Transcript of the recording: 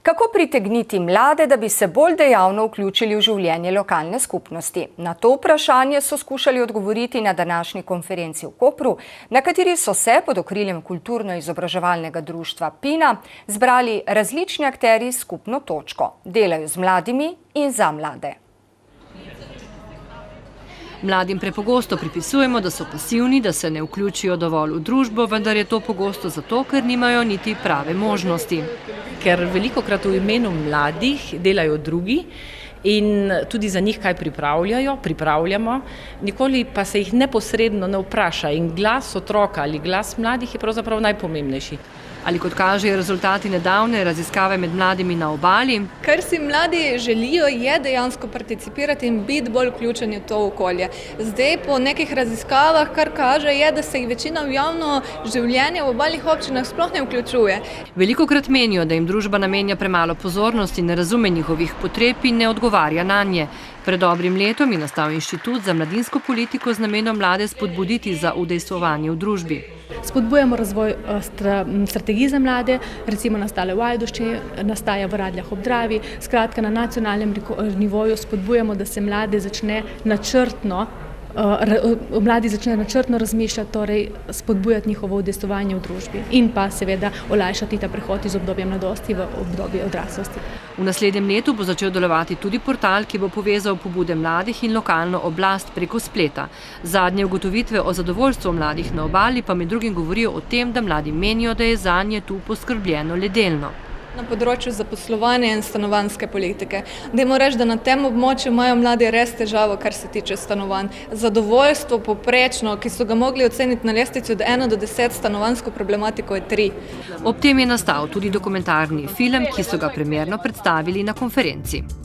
Kako pritegniti mlade, da bi se bolj dejavno vključili v življenje lokalne skupnosti? Na to vprašanje so skušali odgovoriti na današnji konferenci v Kopru, na kateri so se pod okriljem kulturno-izobraževalnega društva PINA zbrali različni akterji s skupno točko. Delajo z mladimi in za mlade. Mladim prepogosto pripisujemo, da so pasivni, da se ne vključijo dovolj v družbo, vendar je to pogosto zato, ker nimajo niti prave možnosti. Ker velikokrat v imenu mladih delajo drugi in tudi za njih kaj pripravljamo, nikoli pa se jih neposredno ne vpraša in glas otroka ali glas mladih je pravzaprav najpomembnejši. Ali kot kažejo rezultati nedavne raziskave med mladimi na Obali? Kar si mladi želijo, je dejansko participirati in biti bolj vključeni v to okolje. Zdaj po nekih raziskavah, kar kaže, je, da se jih večina v javno življenje v obalnih občinah sploh ne vključuje. Velikokrat menijo, da jim družba namenja premalo pozornosti, ne razume njihovih potreb in ne odgovarja nanje. Pred dobrim letom je nastal inštitut za mladinsko politiko z namenom mlade spodbuditi za udejstvovanje v družbi. Spodbujamo razvoj strategij za mlade, recimo nastale v Ajdovščini, nastaja v Radljah ob Dravi. Skratka, na nacionalnem nivoju spodbujamo, da se mladi začne načrtno razmišljati, torej spodbujati njihovo udejstvovanje v družbi in pa seveda olajšati ta prehod iz obdobja mladosti v obdobje odraslosti. V naslednjem letu bo začel delovati tudi portal, ki bo povezal pobude mladih in lokalno oblast preko spleta. Zadnje ugotovitve o zadovoljstvu mladih na Obali pa med drugim govorijo o tem, da mladi menijo, da je zanje tu poskrbljeno le delno. Na področju zaposlovanja in stanovanjske politike. Dajmo reči, da na tem območju imajo mladi res težavo, kar se tiče stanovanj. Zadovoljstvo poprečno, ki so ga mogli oceniti na lestvici od 1 do 10, stanovanjsko problematiko je 3. Ob tem je nastal tudi dokumentarni film, ki so ga premierno predstavili na konferenci.